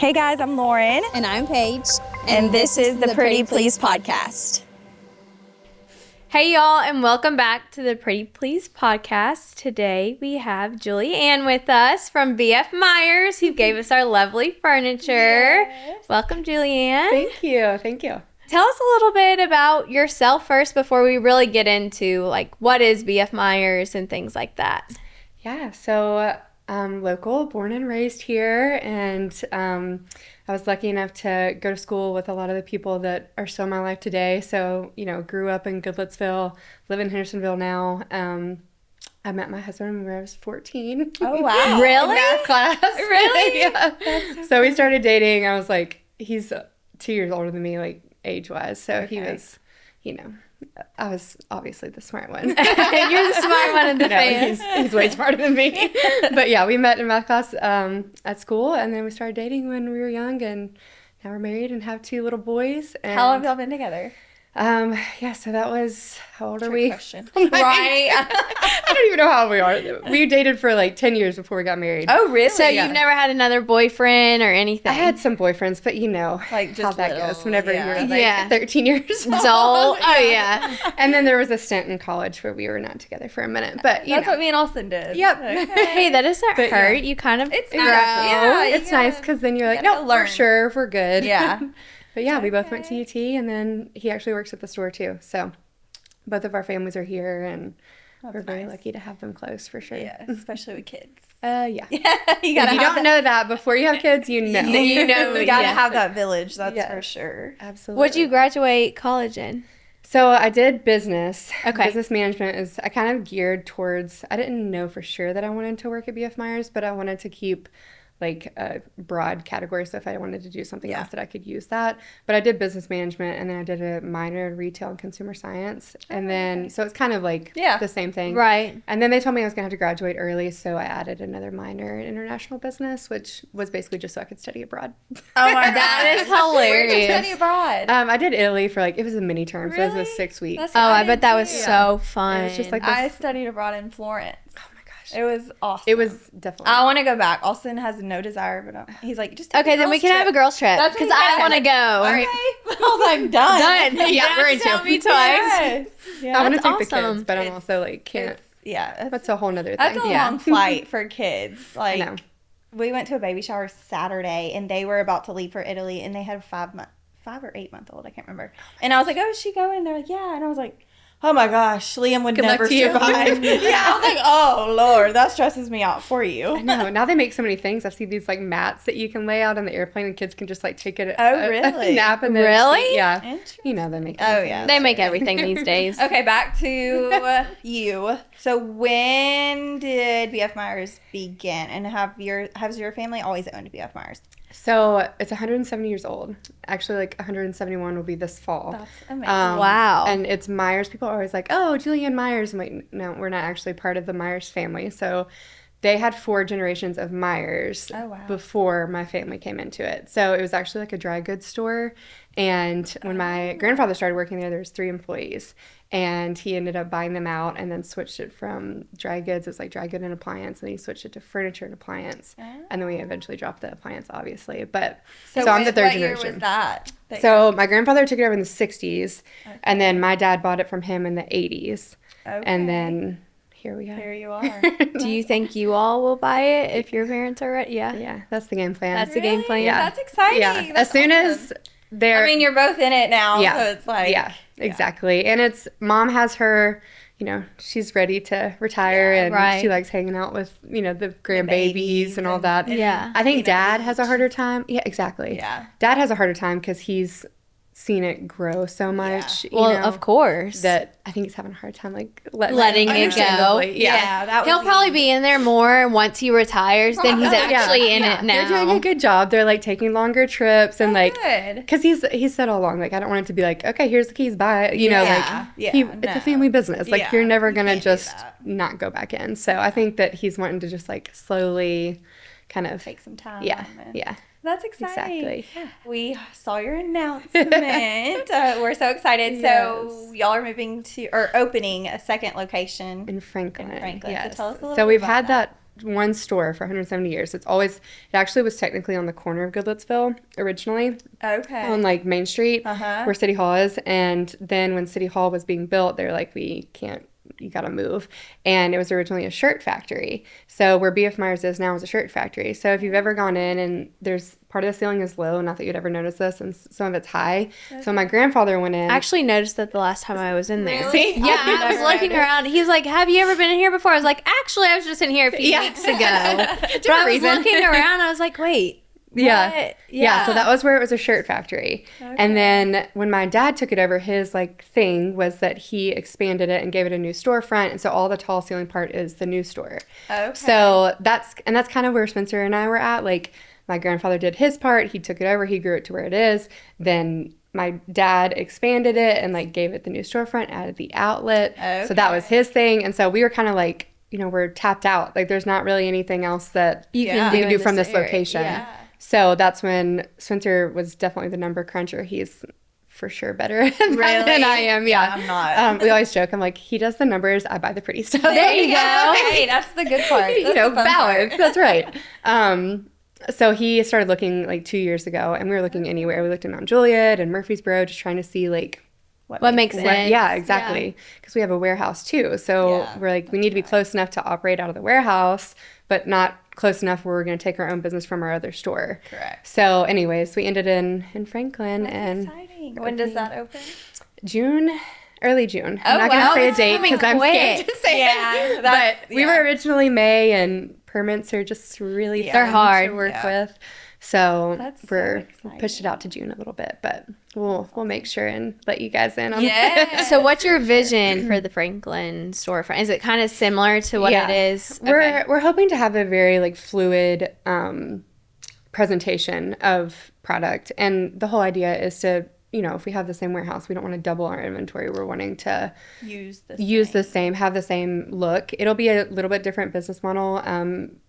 Hey guys, I'm Lauren. And I'm Paige. And this is the Pretty Please podcast. Hey y'all, and welcome back to the Pretty Please podcast. Today we have Julianne with us from BF Meyers, who gave us our lovely furniture. Yes. Welcome, Julianne. Thank you. Tell us a little bit about yourself first before we really get into like what is BF Meyers and things like that. Yeah, so I'm local, born and raised here, and I was lucky enough to go to school with a lot of the people that are still in my life today. So, grew up in Goodlettsville, live in Hendersonville now. I met my husband when I was 14. Oh, wow. Really? In math class. Really? Yeah. So we started dating. I was like, he's 2 years older than me, like age-wise. So he was, I was obviously the smart one. You're the smart one in the family. He's way smarter than me. But yeah, we met in math class at school, and then we started dating when we were young, and now we're married and have 2 little boys. And, How long have y'all been together? So that was, how old are we? Question. Right. I don't even know how old we are. We dated for like 10 years before we got married. Oh, really? So you've never had another boyfriend or anything? I had some boyfriends, but like just how that little, goes whenever yeah. you're like 13 years old. Oh, yeah. And then there was a stint in college where we were not together for a minute, but That's what me and Austin did. Yep. Okay. Hey, that doesn't But, hurt. yeah. You kind of It's grow. nice. Yeah, you It's nice because then you're like, gotta no, learn. we're sure, we're good. Yeah. But yeah, we both went to UT, and then he actually works at the store too. So both of our families are here, and we're very lucky to have them close for sure. Yeah, especially with kids. Yeah. You If you gotta don't know that before you have kids, you know. You gotta Yeah. have that village. That's Yes. for sure. Absolutely. What'd you graduate college in? So I did business. Okay. Business management I kind of geared towards, I didn't know for sure that I wanted to work at BF Meyers, but I wanted to keep like a broad category. So if I wanted to do something else that I could use that. But I did business management, and then I did a minor in retail and consumer science. And then, so it's kind of like the same thing. Right. And then they told me I was going to have to graduate early. So I added another minor in international business, which was basically just so I could study abroad. Oh my God. That is Where did you hilarious. study abroad? I did Italy for it was a mini term. So it Really? was 6 weeks. That's Oh, I did bet that was too. so fun. It was just like I this. studied abroad in Florence. Oh my gosh. It was awesome. It was definitely. I want to go back. Austin has no desire, but he's like, just take Okay, then we can have a girl's trip That's what because he I said. want to go. All right. I was like, done. Done. Yeah, we're into Tell it. me twice. Yes. I Yeah. want to That's take the awesome. kids, but I'm also like can't. Yeah. That's a whole nother thing. That's a long flight for kids. I Like, know. we went to a baby shower Saturday, and they were about to leave for Italy, and they had a 5 or 8 month old. I can't remember. And I was like, oh, is she going? They're like, yeah. And I was like, oh my gosh, Liam would Good luck never to you. survive. Yeah, I was like, oh Lord, that stresses me out for you. I know. Now they make so many things. I've seen these like mats that you can lay out on the airplane, and kids can just like take a really? nap and then Really? sleep. Yeah. Interesting. They make. Oh, everything. yeah. They make everything these days. Okay, back to you. So when did BF Meyers begin, and has your family always owned BF Meyers? So it's 170 years old. Actually, like 171 will be this fall. That's amazing. Wow. And it's Myers. People are always like, oh, Julianne Meyers. I'm like, no, we're not actually part of the Myers family. So they had 4 generations of Myers before my family came into it. So it was actually like a dry goods store. And when my grandfather started working there was 3 employees. And he ended up buying them out and then switched it from dry goods. It was like dry good and appliance. And then he switched it to furniture and appliance. And then we eventually dropped the appliance, obviously. But so I'm the 3rd generation. What year was that? So my grandfather took it over in the 60s. And then my dad bought it from him in the 80s. Okay. And then here we are. Here you are. Do you think you all will buy it if your parents are ready? Yeah. Yeah, that's the game plan. That's the game plan. Yeah. That's exciting. Yeah, That's as soon awesome. as they're. I mean, you're both in it now, Yeah. so it's like. Yeah, exactly. And it's mom has her. She's ready to retire, and right. she likes hanging out with the grandbabies and all that. Yeah. I think Dad has a harder time. Yeah, exactly. Yeah. Dad has a harder time because he's seen it grow so much. Well, of course. That I think he's having a hard time letting it go. understandably. Yeah, that He'll probably be in there more once he retires than he's actually in it now. They're doing a good job. They're like taking longer trips and good. because he's said all along, like, I don't want it to be like, okay, here's the keys, bye. It's a family business. Like, you're never going to just not go back in. So I think that he's wanting to just like slowly kind of take some time. Yeah. Yeah. That's exciting. Exactly. We saw your announcement. We're so excited. Yes. So y'all are moving to or opening a second location In Franklin. Yes. Yes. So tell us a little So bit we've about had that one store for 170 years. It actually was technically on the corner of Goodlettsville originally. Okay. On like Main Street where City Hall is. And then when City Hall was being built, they're like, you gotta move. And it was originally a shirt factory. So where BF Meyers is now is a shirt factory. So if you've ever gone in and there's part of the ceiling is low, not that you'd ever notice this, and some of it's high. Okay. So my grandfather went in. I actually noticed that the last time I was in there. Really? Yeah, I was looking around. He was like, have you ever been in here before? I was like, actually, I was just in here a few weeks ago. But I was looking around. I was like, wait. Yeah. So that was where it was a shirt factory. Okay. And then when my dad took it over, his like thing was that he expanded it and gave it a new storefront. And so all the tall ceiling part is the new store. Okay. So that's kind of where Spencer and I were at. Like my grandfather did his part. He took it over. He grew it to where it is. Then my dad expanded it and like gave it the new storefront, added the outlet. Okay. So that was his thing. And so we were kind of like, we're tapped out. Like there's not really anything else that you can do from this location. Yeah. So that's when Spencer was definitely the number cruncher. He's for sure better at that than I am. Yeah, I'm not. We always joke. I'm like, he does the numbers. I buy the pretty stuff. There you go. Hey, that's the good part. That's balance. That's right. So he started looking like 2 years ago, and we were looking anywhere. We looked in Mount Juliet and Murfreesboro, just trying to see like what makes sense. Yeah, exactly. Because we have a warehouse too. So we're like, we need to be close enough to operate out of the warehouse, but not close enough where we're going to take our own business from our other store. Correct. So anyways, we ended in Franklin. That's exciting. When does that open? Early June. I'm not going to say a date because I'm scared to say it. But we were originally May, and permits are just really they're hard to work with. So we'll push it out to June a little bit, but we'll make sure and let you guys in on it. So what's your vision for the Franklin storefront? Is it kind of similar to what it is? We're hoping to have a very like fluid presentation of product, and the whole idea is to, if we have the same warehouse, we don't want to double our inventory. We're wanting to use the same, have the same look. It'll be a little bit different business model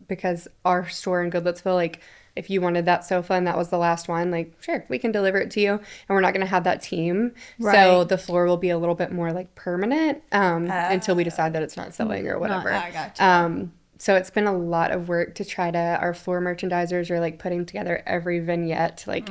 because our store in Goodlettsville, like, if you wanted that sofa and that was the last one, like, sure, we can deliver it to you. And we're not going to have that team. Right. So the floor will be a little bit more like permanent until we decide that it's not selling or whatever. I gotcha. So it's been a lot of work to try to, our floor merchandisers are like putting together every vignette, like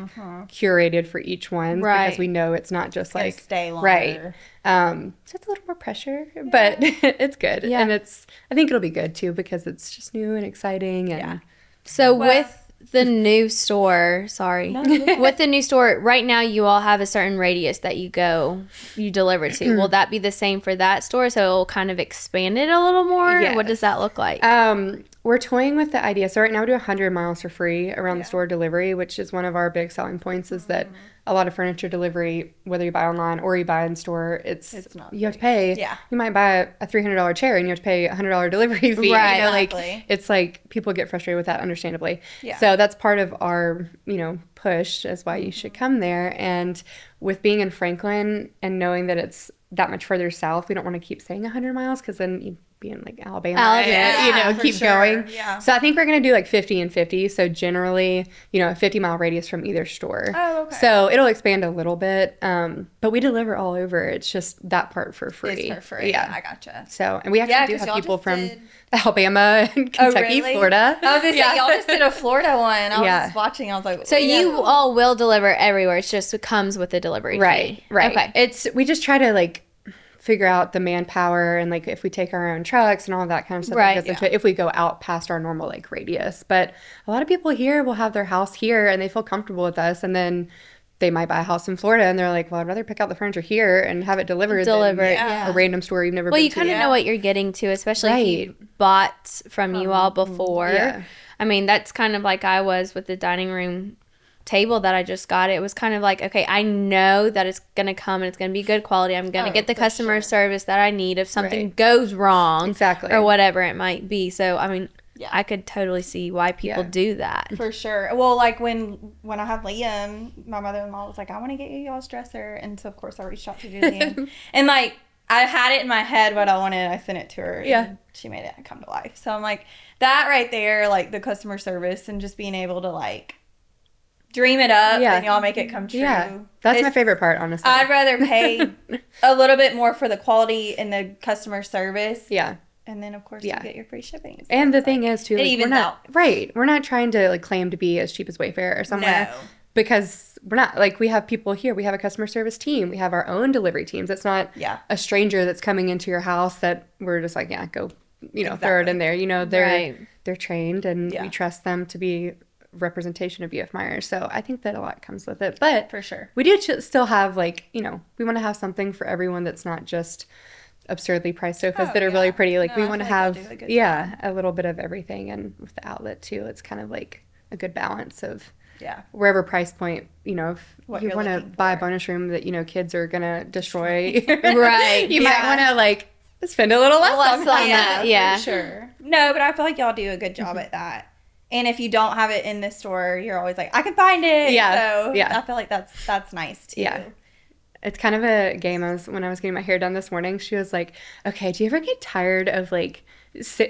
curated for each one. Right. Because we know it's not just like, stay longer. Right. So it's a little more pressure, but it's good. Yeah. And I think it'll be good too, because it's just new and exciting. And So with the new store, with the new store, right now you all have a certain radius that you deliver to. Will that be the same for that store? So it'll kind of expand it a little more? Yes. What does that look like? We're toying with the idea. So right now we do 100 miles for free around the store delivery, which is one of our big selling points, is that a lot of furniture delivery, whether you buy online or you buy in store, it's not you have to pay. Yeah. You might buy a $300 chair and you have to pay a $100 delivery fee. Right. Like it's like people get frustrated with that, understandably. Yeah. So that's part of our, push as why you should come there. And with being in Franklin and knowing that it's that much further south, we don't want to keep saying 100 miles because then you'd be in like Alabama and, keep going. Yeah. So I think we're going to do like 50 and 50. So generally, a 50-mile radius from either store. Oh, okay. So it'll expand a little bit. But we deliver all over. It's just that part for free. It's for free. Yeah. I gotcha. So, and we actually do have people from Alabama and Kentucky, Florida. I was going to say, y'all just did a Florida one. I was watching. I was like, so you all will deliver everywhere. It's just, it comes with a delivery fee. Right. Okay. We just try to like figure out the manpower and like if we take our own trucks and all of that kind of stuff that goes into it, if we go out past our normal like radius. But a lot of people here will have their house here and they feel comfortable with us, and then they might buy a house in Florida and they're like, well, I'd rather pick out the furniture here and have it delivered than a random store you've never been to. Well, you kind of know what you're getting to, especially if you bought from you all before. Yeah. I mean, that's kind of like I was with the dining room table that I just got. It was kind of like, okay, I know that it's going to come and it's going to be good quality. I'm going to get the customer service that I need if something goes wrong. Exactly. Or whatever it might be. So, I mean, I could totally see why people do that. For sure. Well, like when I had Liam, my mother-in-law was like, I want to get you y'all's dresser. And so, of course, I reached out to Julianne. And, like, I had it in my head what I wanted. I sent it to her. Yeah. And she made it come to life. So, I'm like, that right there, like, the customer service and just being able to, like, dream it up and y'all make it come true. Yeah, that's my favorite part, honestly. I'd rather pay a little bit more for the quality and the customer service And then, of course, you get your free shipping. So and the thing is, too, it evens out. Right. We're not trying to, like, claim to be as cheap as Wayfair or somewhere. No. Because we're not. Like, we have people here. We have a customer service team. We have our own delivery teams. It's not a stranger that's coming into your house that we're just like, go, throw it in there. They're trained, and we trust them to be representation of BF Meyers. So I think that a lot comes with it. But for sure, we do still have, like, we want to have something for everyone that's not just absurdly priced sofas that are really pretty. Like, we want to have a little bit of everything. And with the outlet too, it's kind of like a good balance of wherever price point, if what you want to buy a bonus room that kids are gonna destroy, right, you might want to, like, spend a little less on that. For sure. No, but I feel like y'all do a good job at that. And if you don't have it in the store, you're always like, I can find it. So I feel like that's nice too. Yeah. It's kind of a game. When I was getting my hair done this morning, she was like, okay, do you ever get tired of, like,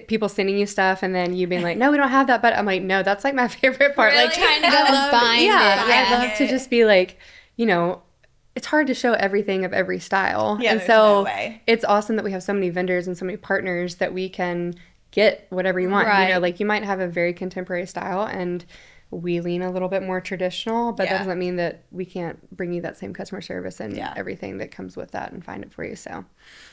people sending you stuff and then you being like, no, we don't have that, but I'm like, no, that's, like, my favorite part. Really? Like, trying to go and find it. I love to just be like, it's hard to show everything of every style. Yeah, and so it's awesome that we have so many vendors and so many partners that we can get whatever you want. Right. Like, you might have a very contemporary style and we lean a little bit more traditional, but that doesn't mean that we can't bring you that same customer service and everything that comes with that and find it for you. So,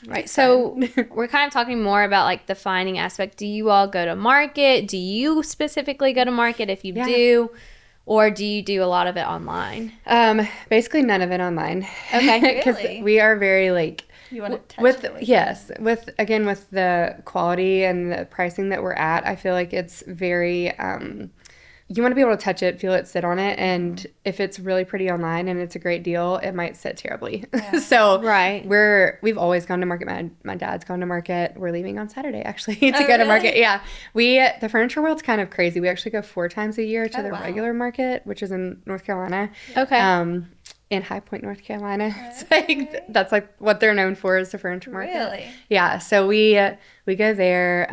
right. So we're kind of talking more about, like, the finding aspect. Do you all go to market? Do you specifically go to market if you do? Or do you do a lot of it online? Basically none of it online. Okay. Because we are very, like, you want to touch it. with the quality and the pricing that we're at, I feel like it's very you want to be able to touch it, feel it, sit on it, and if it's really pretty online and it's a great deal, it might sit terribly. Yeah. So we've always gone to market. My dad's gone to market. We're leaving on Saturday, actually, to go to market. Yeah, the furniture world's kind of crazy. We actually go 4 times a year to the regular market, which is in North Carolina. Okay. In High Point, North Carolina. It's like, that's, like, what they're known for, is the furniture market. Really? Yeah. So we go there.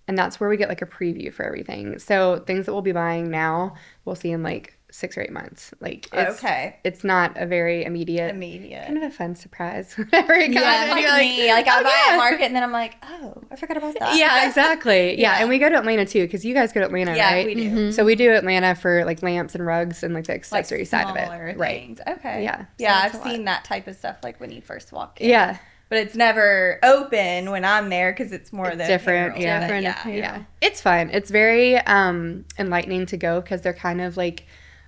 And that's where we get, like, a preview for everything. So things that we'll be buying now, we'll see in, like, 6 or 8 months. Like, it's not a very immediate. Kind of a fun surprise whenever it comes. Yeah, like me. Like, I'll buy at market and then I'm like, oh, I forgot about that. Yeah, exactly. Yeah, and we go to Atlanta too, because you guys go to Atlanta, right? Yeah, we do. Mm-hmm. So we do Atlanta for, like, lamps and rugs and, like, the accessory side of it. Things. Right. Okay. Yeah. Yeah, I've seen that type of stuff, like, when you first walk in. Yeah. But it's never open when I'm there because it's more the different. Yeah. It's fun. It's very enlightening to go because they're kind of, like,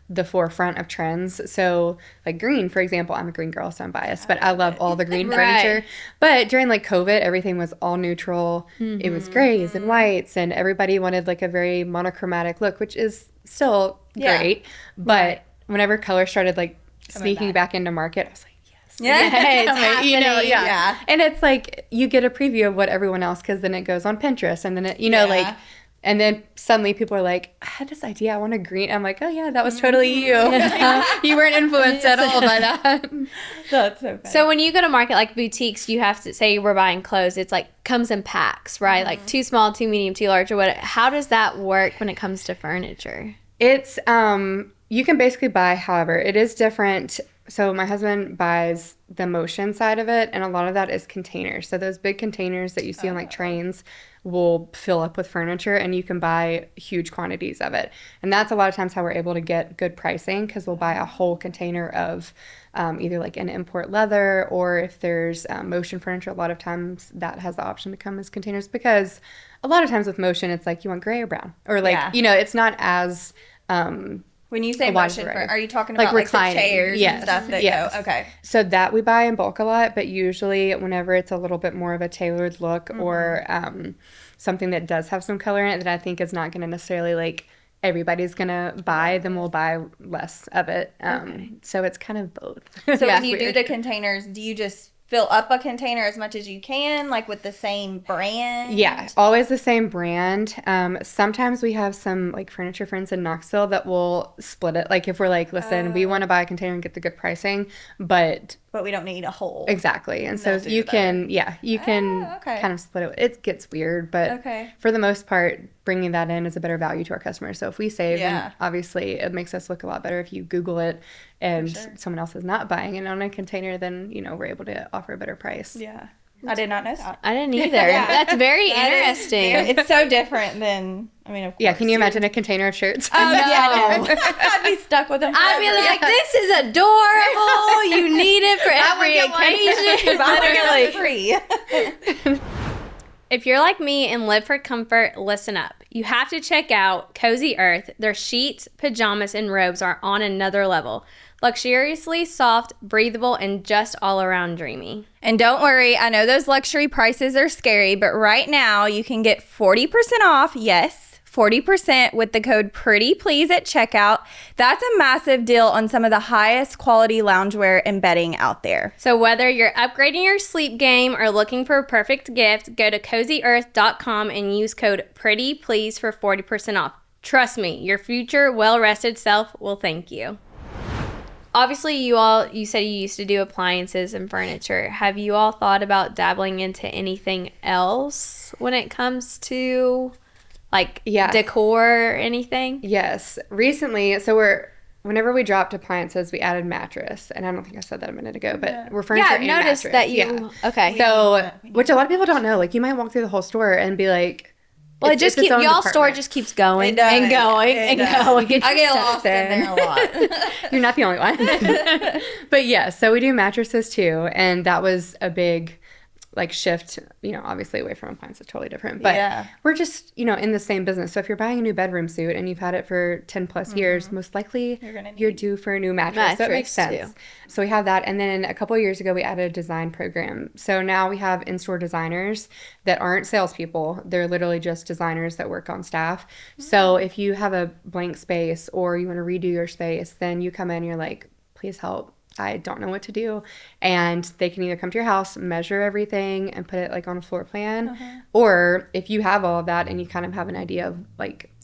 the forefront of trends. So, like, green, for example, I'm a green girl, so I'm biased, but I love all the green furniture. But during, like, COVID, everything was all neutral. Mm-hmm. It was grays and whites, and everybody wanted, like, a very monochromatic look, which is still great. But whenever color started, like, sneaking back into market, I was like, it's and it's like you get a preview of what everyone else, because then it goes on Pinterest, and then it, like, and then suddenly people are like, I had this idea, I want a green. I'm like, oh yeah, that was totally you. You weren't influenced at all by that. That's so funny. So when you go to market, like boutiques, you have to say we're buying clothes. It's like comes in packs, right? Mm-hmm. Like too small, too medium, too large, or what? How does that work when it comes to furniture? It's you can basically buy however. It is different. So my husband buys the motion side of it, and a lot of that is containers. So those big containers that you see on, like, trains will fill up with furniture, and you can buy huge quantities of it. And that's a lot of times how we're able to get good pricing, because we'll buy a whole container of either, like, an import leather, or if there's motion furniture, a lot of times that has the option to come as containers, because a lot of times with motion, it's like you want gray or brown, or, like, it's not as... when you say motion, are you talking about, like, the chairs and stuff that go? Okay. So that we buy in bulk a lot, but usually whenever it's a little bit more of a tailored look, or something that does have some color in it that I think is not going to necessarily, like, everybody's going to buy, then we'll buy less of it. So it's kind of both. So when you do the containers, do you just fill up a container as much as you can, like, with the same brand? Yeah, always the same brand. Sometimes we have some, like, furniture friends in Knoxville that will split it. Like, if we're like, listen, we want to buy a container and get the good pricing, but we don't need a whole. Exactly. And so you can kind of split it. It gets weird, but for the most part, bringing that in is a better value to our customers. So if we save, then obviously it makes us look a lot better. If you Google it and someone else is not buying it on a container, then, we're able to offer a better price. Yeah. I did not know that. I didn't either. That's very interesting. It's so different than, I mean, of course. Yeah, can you imagine a container of shirts? Oh, no. I'd be stuck with them forever. I'd be like, this is adorable. You need it for every occasion. Literally. If you're like me and live for comfort, listen up. You have to check out Cozy Earth. Their sheets, pajamas, and robes are on another level. Luxuriously soft, breathable, and just all around dreamy. And don't worry, I know those luxury prices are scary, but right now you can get 40% off. Yes, 40% with the code PRETTYPLEASE at checkout. That's a massive deal on some of the highest quality loungewear and bedding out there. So whether you're upgrading your sleep game or looking for a perfect gift, go to CozyEarth.com and use code PRETTYPLEASE for 40% off. Trust me, your future well-rested self will thank you. Obviously, you said you used to do appliances and furniture. Have you all thought about dabbling into anything else when it comes to decor or anything? Yes. Recently, whenever we dropped appliances, we added mattress. And I don't think I said that a minute ago, but we're furniture and mattress. Yeah, I've noticed that okay. So, which a lot of people don't know. Like, you might walk through the whole store and be like, well, y'all's store just keeps going and going and going. I get lost in there a lot. You're not the only one. But yeah, so we do mattresses too. And that was a big shift, obviously away from appliances, totally different. But we're just, in the same business. So if you're buying a new bedroom suit and you've had it for 10 plus years, most likely you're due for a new mattress. So it makes sense. So we have that. And then a couple of years ago, we added a design program. So now we have in-store designers that aren't salespeople. They're literally just designers that work on staff. So if you have a blank space or you want to redo your space, then you come in and you're like, please help. I don't know what to do. And they can either come to your house, measure everything, and put it on a floor plan. Or if you have all of that and you kind of have an idea of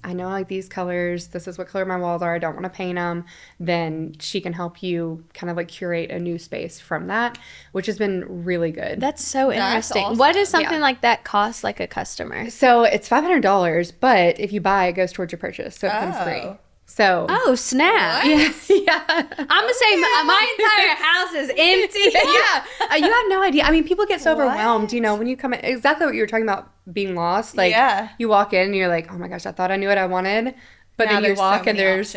I know I like these colors, this is what color my walls are, I don't want to paint them, then she can help you kind of curate a new space from that, which has been really good. That's so interesting. Awesome. What does something like that cost a customer? So it's $500, but if you buy, it goes towards your purchase. So it comes free. So snap. Yes, yeah. I'm gonna say my entire house is empty. Yeah, you have no idea. I mean, people get so overwhelmed, when you come in, exactly what you were talking about, being lost. You walk in and you're like, oh my gosh, I thought I knew what I wanted, but now then you walk and there's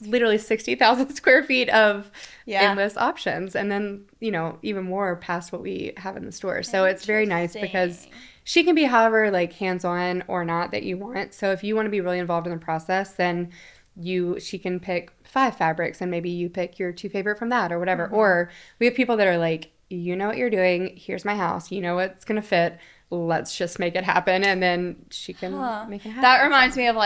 literally 60,000 square feet of endless options, and then even more past what we have in the store. So it's very nice because she can be however hands-on or not that you want. So if you want to be really involved in the process, then she can pick 5 fabrics and maybe you pick your 2 favorite from that or whatever. Or we have people that are like, you know what you're doing, here's my house, you know what's gonna fit, let's just make it happen, and then she can make it happen. That reminds me of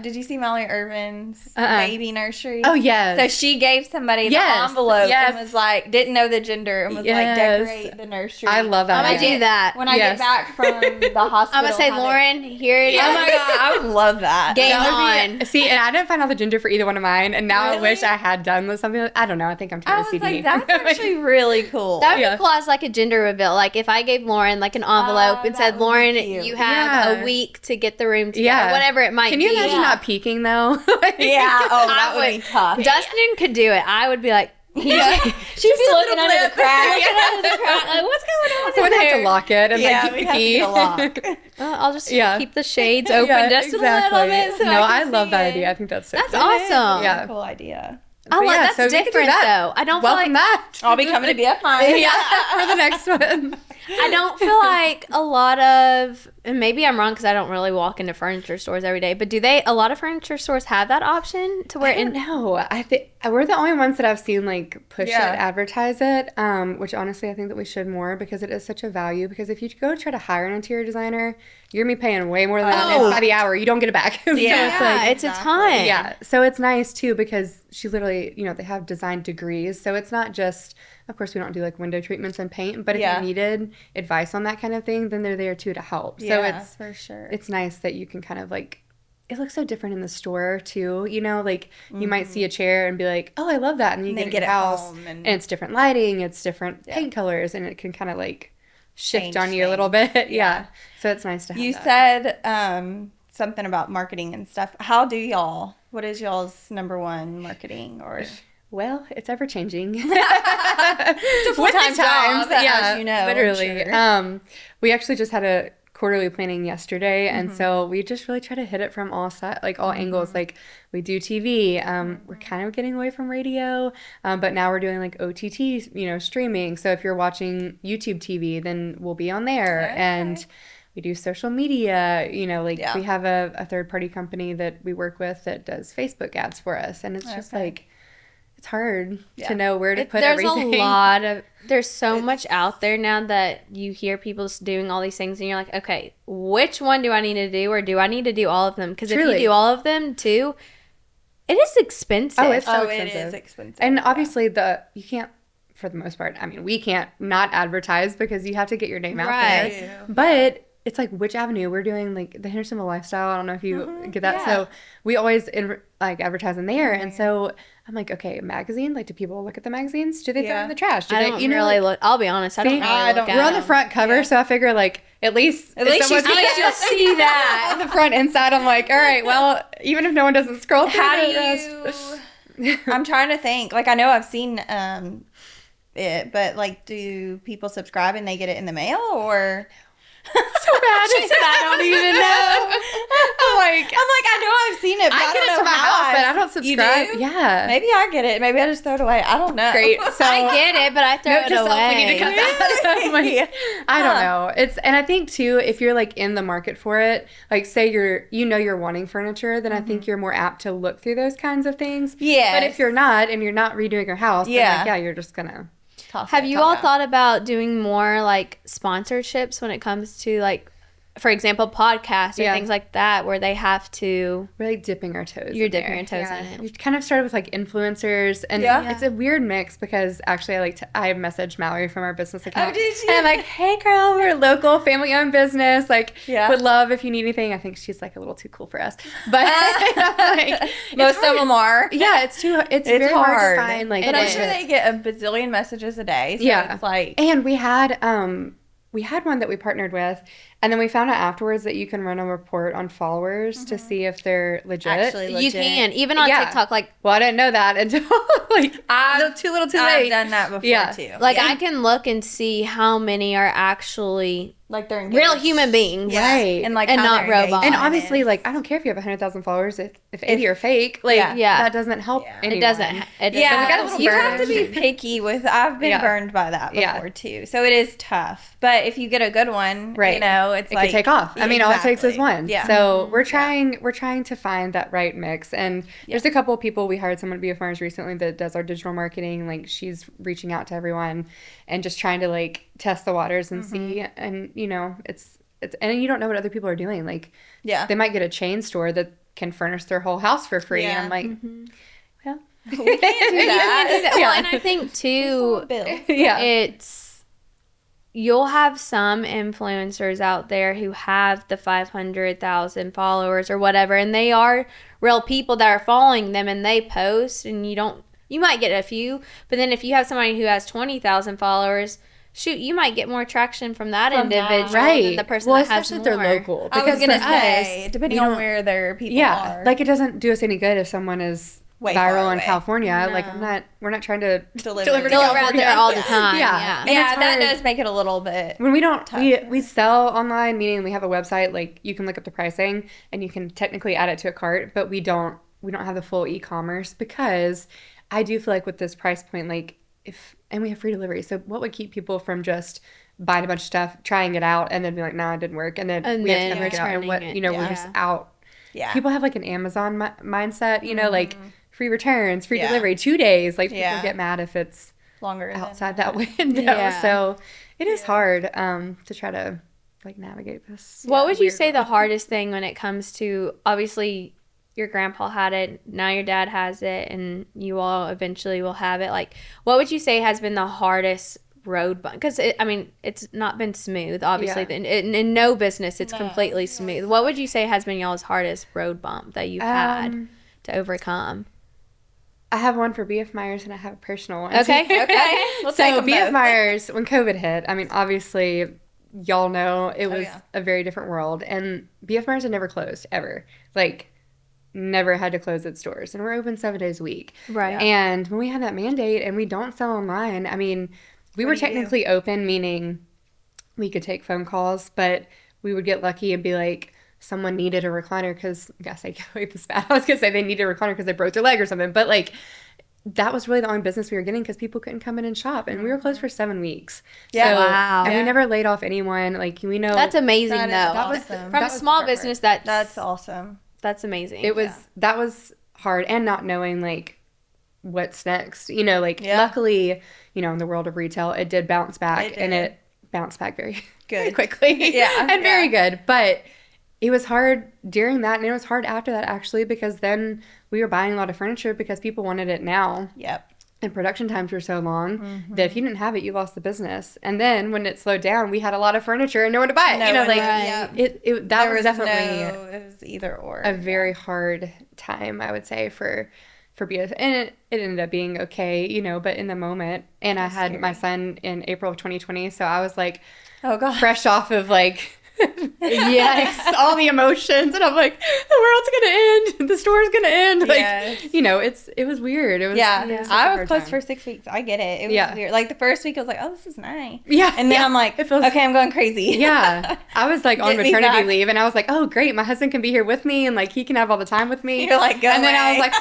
did you see Mallory Irvin's baby nursery? Oh yes. So she gave somebody the envelope and was didn't know the gender and was decorate the nursery. I love that. I'm gonna do that when I get back from the hospital. I'm gonna say, Lauren, here it is. Oh my god, I would love that. Game on. See, and I didn't find out the gender for either one of mine, and now I wish I had done something. I don't know. I think I'm trying to CD. That's actually really cool. That would be cool as a gender reveal. If I gave Lauren an envelope and said, Lauren, you have a week to get the room together, whatever it might be. Can you imagine not peeking though? That would be tough. Dustin could do it. I would be like, she'd be looking under the crack. What's going on? So we'd have to lock it and we'd have to get a lock. I'll just keep the shades open just a little bit. So I love that idea. I think that's awesome. Yeah, cool idea. That's different though. I don't Welcome back. I'll be coming to BF Meyers. For the next one. I don't feel like a lot of, and maybe I'm wrong because I don't really walk into furniture stores every day, but a lot of furniture stores have that option to where? I don't know. I think we're the only ones that I've seen push it, advertise it, which honestly I think that we should more because it is such a value. Because if you go try to hire an interior designer, you're going to be paying way more than that. And by the hour, you don't get it back. So it's a ton. Yeah. So it's nice too because she literally, they have design degrees. So it's not just, of course, we don't do window treatments and paint, but if you needed advice on that kind of thing, then they're there too to help. So it's for sure. It's nice that you can kind of it looks so different in the store too, you might see a chair and be like, oh, I love that, and you get it house and it's different lighting, it's different paint colors, and it can kind of shift on you a little bit. So it's nice to have you that. said something about marketing and stuff. What is y'all's number one marketing or Well, it's ever changing. It's a full-time job, as you know. Literally. Sure. We actually just had a quarterly planning yesterday, and so we just really try to hit it from all sides, like all angles. Like we do TV. We're kind of getting away from radio, but now we're doing like OTT, you know, streaming. So if you're watching YouTube TV, then we'll be on there. Okay. And we do social media, you know, like we have a third-party company that we work with that does Facebook ads for us, and it's just like, it's hard to know where to put everything. There's so much out there now that you hear people doing all these things and you're like, okay, which one do I need to do, or do I need to do all of them? Because if you do all of them too, it is expensive. Oh, it's so expensive. It is expensive. And obviously you can't, for the most part, I mean, we can't not advertise because you have to get your name out there. But it's like, which avenue? We're doing like the Hendersonville Lifestyle. I don't know if you get that. So we always advertise in there. And so I'm like, okay, a magazine. Like, do people look at the magazines? Do they throw it in the trash? Do I they, don't really look. I'll be honest. I don't really look at We're on the front cover, so I figure like at least you'll see that on the front inside. I'm like, all right, well, even if no one doesn't scroll through, how do you? I'm trying to think. Like, I know I've seen it, but like, do people subscribe and they get it in the mail, or? So bad. She said, I don't even know. I'm like, I know I've seen it, but I get it to my house, but I don't subscribe. You do? Yeah. Maybe I get it. Maybe I just throw it away. I don't know. Great. So I get it, but I throw it away. We need to cut that. I don't know. And I think too, if you're like in the market for it, like say you're wanting furniture, then I think you're more apt to look through those kinds of things. Yeah. But if you're not, and you're not redoing your house, then like, you're just gonna. Have you all thought about doing more like sponsorships when it comes to like, for example, podcasts or things like that, where they have to... We're like dipping our toes. You're dipping your toes in it. We've kind of started with like influencers, and it's a weird mix because actually I messaged Mallory from our business account. Oh, did you? And I'm like, hey girl, we're a local family-owned business. Like, would love if you need anything. I think she's like a little too cool for us. But like, most of them are. Yeah, it's very hard to find. Like, but I'm sure they get a bazillion messages a day. So it's like... And we had one that we partnered with, and then we found out afterwards that you can run a report on followers to see if they're legit. Actually legit. You can, even on TikTok. Like, well, I didn't know that until like too little too late. I've done that before too. Like, I can look and see how many are actually like they're real human beings, right? And like, and not robots. And obviously, like, I don't care if you have 100,000 followers if 80 are fake. Like, that doesn't help anyone. It doesn't. You have to be picky with. I've been burned by that before too. So it is tough. But if you get a good one, you know, it could take off. I mean, all it takes is one. Yeah. So we're trying to find that right mix. And there's a couple of people. We hired someone at BF Meyers recently that does our digital marketing. Like, she's reaching out to everyone and just trying to like test the waters and see. And you know, it's and you don't know what other people are doing. Like, they might get a chain store that can furnish their whole house for free. And I'm like, well, we can't do that. Well, and I think too, you'll have some influencers out there who have the 500,000 followers or whatever, and they are real people that are following them, and they post, and you might get a few, but then if you have somebody who has 20,000 followers, shoot, you might get more traction from that individual than the person that has more. Especially if they're local. Because I was going to say, depending on where their people are. Like, it doesn't do us any good if someone is viral in California. No. Like, we're not trying to deliver out there all the time. Yeah, that does make it a little bit when we don't we sell online, meaning we have a website. Like, you can look up the pricing and you can technically add it to a cart, but we don't have the full e-commerce, because I do feel like with this price point, like, and we have free delivery, so what would keep people from just buying a bunch of stuff, trying it out, and then be like, no, it didn't work, and then we have to figure it out, and what we're just out. Yeah, people have like an Amazon mindset, you know, like free returns, free delivery, 2 days. Like, people get mad if it's longer outside that window. So it is hard to try to like navigate this. What would you say the hardest thing when it comes to, obviously your grandpa had it, now your dad has it, and you all eventually will have it. Like, what would you say has been the hardest road bump? Because it's not been smooth, obviously. In no business, it's completely smooth. What would you say has been y'all's hardest road bump that you've had to overcome? I have one for BF Meyers and I have a personal one. Okay. We'll take them BF Meyers, when COVID hit, I mean, obviously, y'all know it was a very different world, and BF Meyers had never closed ever. Like, never had to close its doors, and we're open 7 days a week. Right. And when we had that mandate and we don't sell online, I mean, we were technically open, meaning we could take phone calls, but we would get lucky and be like, someone needed a recliner because, yes, I can't wait this bad. I was going to say they needed a recliner because they broke their leg or something, but like, that was really the only business we were getting because people couldn't come in and shop, and we were closed for 7 weeks. Yeah, so, wow. And we never laid off anyone. Like, we know that's amazing though. That was awesome. From a small business. That's awesome. That's amazing. That was hard, and not knowing like what's next. You know, like luckily, you know, in the world of retail, it did bounce back, and it bounced back very good, quickly, and very good. But it was hard during that, and it was hard after that, actually, because then we were buying a lot of furniture because people wanted it now. Yep. And production times were so long that if you didn't have it, you lost the business. And then when it slowed down, we had a lot of furniture and no one to buy it. You know, like that was definitely it was either or. A very hard time, I would say, for BF. And it ended up being okay, you know, but in the moment. And I had my son in April of 2020, so I was like, oh God, fresh off of like yes, all the emotions, and I'm like, the world's gonna end, the store's gonna end, like, you know, it was weird. It was I was closed for 6 weeks. I get it. It was weird. Like the first week I was like, oh, this is nice. Yeah. And then I'm like, okay, I'm going crazy. Yeah. I was like on maternity leave, and I was like, oh great, my husband can be here with me, and like he can have all the time with me. You're like, go and away. then I was like,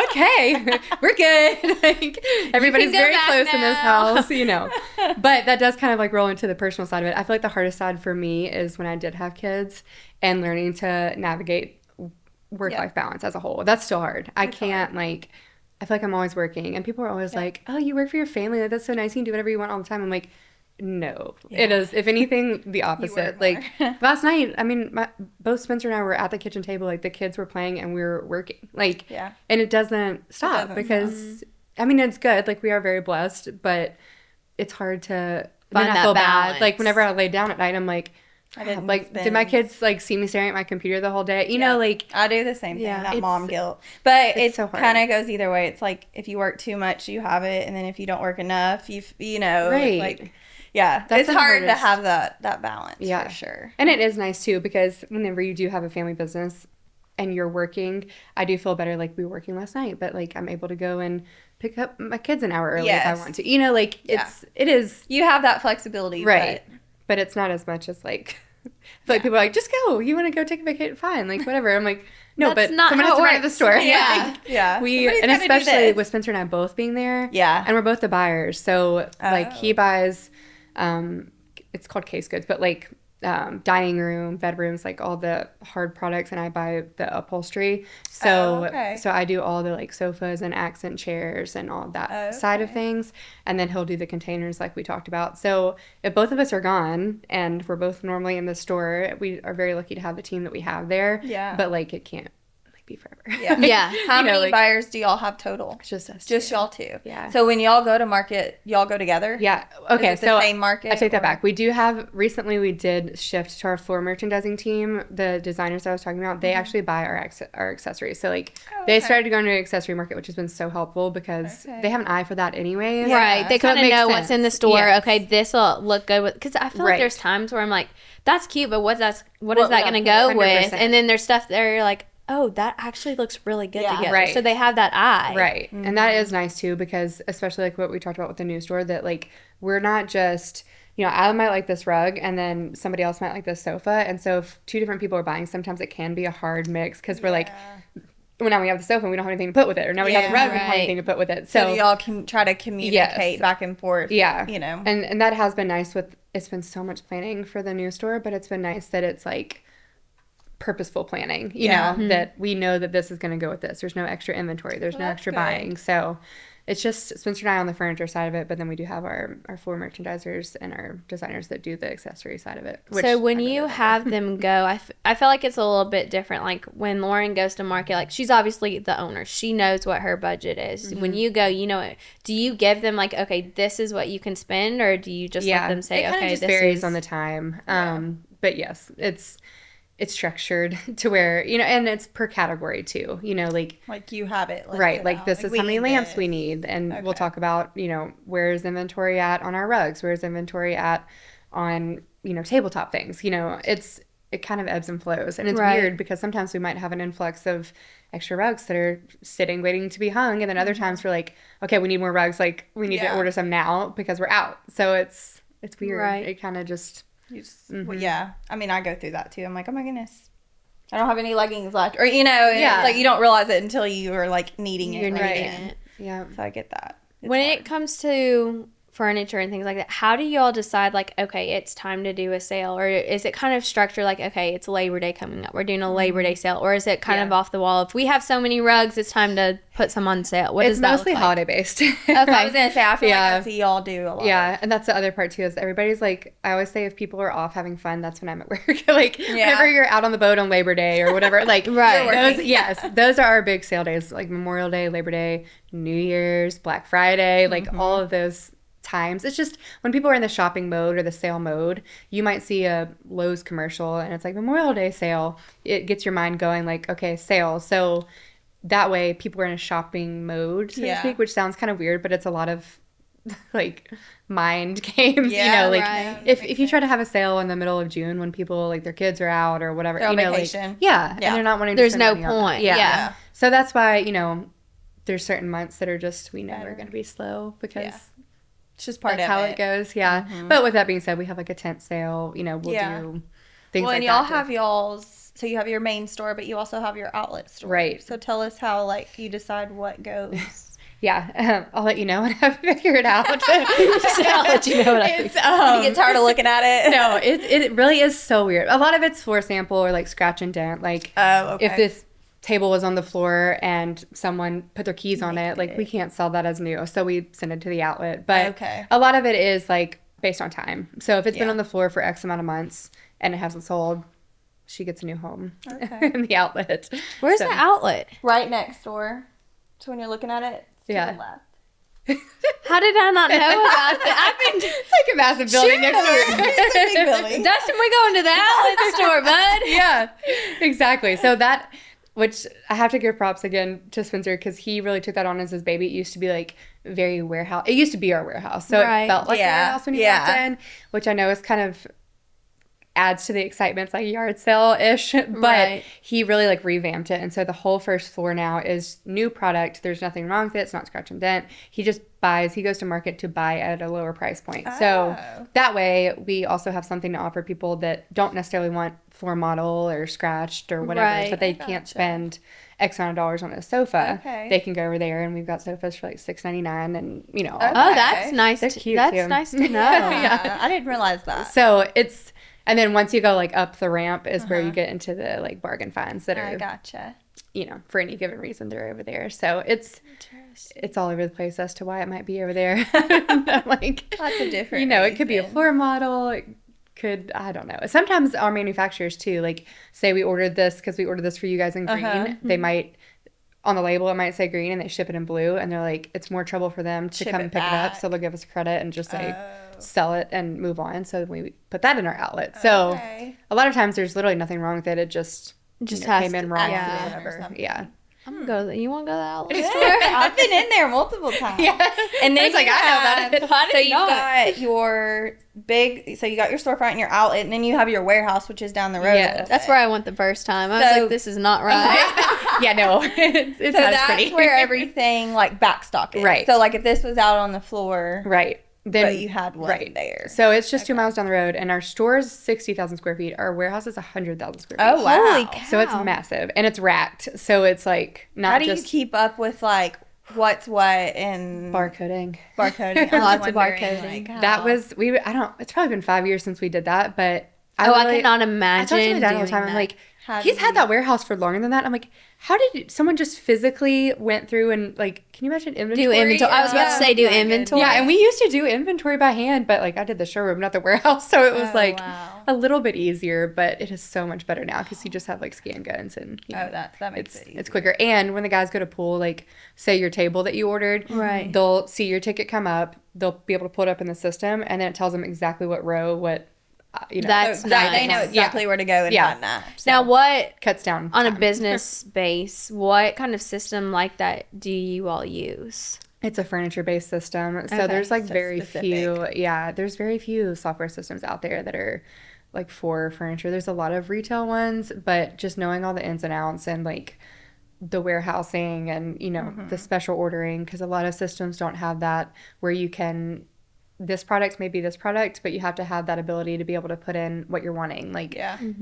okay, we're good. Like everybody's very close in this house, you know. But that does kind of like roll into the personal side of it. I feel like the hardest side for me is when I did have kids and learning to navigate work-life balance as a whole. That's still hard. I can't like, I feel like I'm always working, and people are always like, oh, you work for your family, like, that's so nice, you can do whatever you want all the time. I'm like, no, it is, if anything, the opposite. Like last night, I mean, both Spencer and I were at the kitchen table, like the kids were playing and we were working, like, and it doesn't stop because I mean, it's good, like we are very blessed, but it's hard to find that feel balance. bad. Like whenever I lay down at night, I'm like, did my kids like see me staring at my computer the whole day? You know, like I do the same thing. That mom guilt, but it so kind of goes either way. It's like if you work too much, you have it, and then if you don't work enough, you know, it's like it's hard to have that balance. Yeah, for sure. And it is nice too, because whenever you do have a family business and you're working, I do feel better. Like we were working last night, but like I'm able to go and pick up my kids an hour early if I want to. You know, like it is. You have that flexibility, right? But it's not as much as like, I feel like people are like, just go. You want to go take a vacation? Fine, like whatever. I'm like, no, but someone has to run at the store. And especially with Spencer and I both being there. Yeah. And we're both the buyers, so like he buys, it's called case goods, but like dining room, bedrooms, like all the hard products, and I buy the upholstery. So so I do all the like sofas and accent chairs and all that side of things, and then he'll do the containers like we talked about. So if both of us are gone and we're both normally in the store, we are very lucky to have the team that we have there. Yeah. But like it can't be forever. Yeah. How many buyers do y'all have total? It's just us. Just y'all two. Yeah. So when y'all go to market, y'all go together? Yeah. Okay. Is it the same market? I take that back. We do have, recently we did shift to our floor merchandising team. The designers I was talking about, they actually buy our accessories. So like they started to go into the accessory market, which has been so helpful because they have an eye for that anyways. Right. They kind of know what's in the store. Yes. Okay, this will look good with, because I feel like there's times where I'm like, that's cute, but what is that going to go 100%. With? And then there's stuff there you're like, oh, that actually looks really good together. Right. So they have that eye. Right. Mm-hmm. And that is nice too, because especially like what we talked about with the new store, that like we're not just, you know, I might like this rug and then somebody else might like this sofa. And so if two different people are buying, sometimes it can be a hard mix because we're like, well, now we have the sofa and we don't have anything to put with it. Or now we have the rug and we don't have anything to put with it. So y'all can try to communicate back and forth. Yeah. You know. And that has been nice with, it's been so much planning for the new store, but it's been nice that it's like purposeful planning, you know, that we know that this is going to go with this. There's no extra inventory. There's no extra buying. So it's just Spencer and I on the furniture side of it, but then we do have our floor merchandisers and our designers that do the accessory side of it. So when you have them go, I feel like it's a little bit different. Like when Lauren goes to market, like she's obviously the owner. She knows what her budget is. Mm-hmm. When you go, you know, do you give them like, okay, this is what you can spend, or do you just let them say, okay, just varies on the time. But yes, it's structured to where, you know, and it's per category too, you know, like you have it. Right. Like this is how many lamps we need. And we'll talk about, you know, where's inventory at on our rugs? Where's inventory at on, you know, tabletop things? You know, it kind of ebbs and flows. And it's weird because sometimes we might have an influx of extra rugs that are sitting, waiting to be hung. And then other times we're like, okay, we need more rugs. Like, we need to order some now because we're out. So it's weird. Right. It kind of just... Well, yeah. I mean, I go through that too. I'm like, oh my goodness, I don't have any leggings left. Or, you know, it's like you don't realize it until you are like needing it. Right. Yeah. So I get that. When it comes to furniture and things like that, how do y'all decide, like, okay, it's time to do a sale? Or is it kind of structured like, okay, it's Labor Day coming up, we're doing a Labor Day sale? Or is it kind of off the wall? If we have so many rugs, it's time to put some on sale. What does that look like? It's mostly holiday based. Okay. I was going to say, I feel like I see y'all do a lot. Yeah, and that's the other part too, is everybody's like, I always say if people are off having fun, that's when I'm at work. Like, whenever you're out on the boat on Labor Day or whatever, like, those are our big sale days, like Memorial Day, Labor Day, New Year's, Black Friday, like all of those times. It's just when people are in the shopping mode or the sale mode, you might see a Lowe's commercial and it's like Memorial Day sale. It gets your mind going like, okay, sale. So that way people are in a shopping mode, so to speak, which sounds kind of weird, but it's a lot of like mind games, you know, like if you try to have a sale in the middle of June when people like their kids are out or whatever, they're you know, vacation. Like, and they're not wanting to there's spend no money point. Yeah. So that's why, you know, there's certain months that are just, we know we're going to be slow because it's just part that's of how it goes. Yeah. But with that being said, we have like a tent sale, you know, we'll do things like that. And y'all have y'all's, so you have your main store, but you also have your outlet store. Right. So tell us how, like, you decide what goes. I'll let you know when I figure it out. I'll let you know when I figure it out. You get tired of looking at it? No, it really is so weird. A lot of it's floor sample or like scratch and dent. Like, if this table was on the floor and someone put their keys on it, like we can't sell that as new, so we send it to the outlet. But a lot of it is like based on time. So if it's been on the floor for X amount of months and it hasn't sold, she gets a new home in the outlet. Where's the outlet? Right next door. So when you're looking at it, it's to the left. How did I not know about that? It's like a massive building next door. It's a big building. Dustin, we're going to the outlet store, bud. Yeah, exactly. So that, which I have to give props again to Spencer because he really took that on as his baby. It used to be like very warehouse. It used to be our warehouse. So it felt like a warehouse when you walked in, which I know is kind of adds to the excitement. It's like yard sale-ish, but he really like revamped it. And so the whole first floor now is new product. There's nothing wrong with it. It's not scratch and dent. He just buys, he goes to market to buy at a lower price point. So that way we also have something to offer people that don't necessarily want floor model or scratched or whatever, but they can't spend X amount of dollars on a sofa. They can go over there, and we've got sofas for like $6.99, and you know. That's nice. They're cute that's nice to know. I didn't realize that. So it's, and then once you go like up the ramp is where you get into the like bargain finds that are, you know, for any given reason they're over there. So it's all over the place as to why it might be over there. Like lots of different. You know, it could be a floor model. It could, I don't know. Sometimes our manufacturers too, like say we ordered this because we ordered this for you guys in green. They might, on the label it might say green and they ship it in blue, and they're like, it's more trouble for them to come and pick it up, so they'll give us credit and just say sell it and move on. So we put that in our outlet. So a lot of times there's literally nothing wrong with it. It just came in wrong. Whatever. Yeah. I'm gonna go. You want to go to the outlet store? I've been in there multiple times. And then it's like, I know that. So you got your big, so you got your storefront and your outlet, and then you have your warehouse, which is down the road. That's where I went the first time. I was like, this is not right. No. It's so that's pretty. where everything like backstock is. Right. So like if this was out on the floor. Right. Then, but you had one there. So it's just 2 miles down the road, and our store is 60,000 square feet. Our warehouse is 100,000 square feet. Oh, wow. Holy cow. So it's massive, and it's racked. So it's like not How do you keep up with like what's what and barcoding? Lots of barcoding. Like, that was, it's probably been 5 years since we did that, but I cannot imagine. I talk to my dad all the time. I'm like, he's had that warehouse for longer than that. I'm like, how did someone just physically went through and like, can you imagine inventory? Do inventory. I was about to say do inventory. Yeah, and we used to do inventory by hand, but like I did the showroom, not the warehouse. So it was a little bit easier, but it is so much better now because you just have like scan guns and that makes it easier. It's quicker. And when the guys go to pull, like say your table that you ordered, they'll see your ticket come up. They'll be able to pull it up in the system, and then it tells them exactly what row, what. You know, that's nice. They know exactly where to go and find that. So. Now, what cuts down on a business base? What kind of system like that do you all use? It's a furniture-based system. So there's like very few. Yeah, there's very few software systems out there that are like for furniture. There's a lot of retail ones, but just knowing all the ins and outs and like the warehousing and, you know, the special ordering, because a lot of systems don't have that where you can, this product may be this product, but you have to have that ability to be able to put in what you're wanting. Like,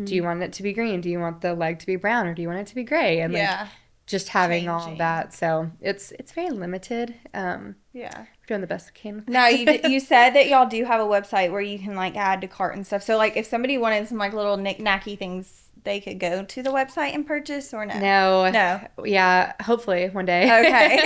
do you want it to be green? Do you want the leg to be brown, or do you want it to be gray? And like just having all of that. So it's very limited. We're doing the best we can. Now, you said that y'all do have a website where you can like add to cart and stuff. So like if somebody wanted some like little knick-knacky things, they could go to the website and purchase, or no? No. Yeah, hopefully one day. Okay.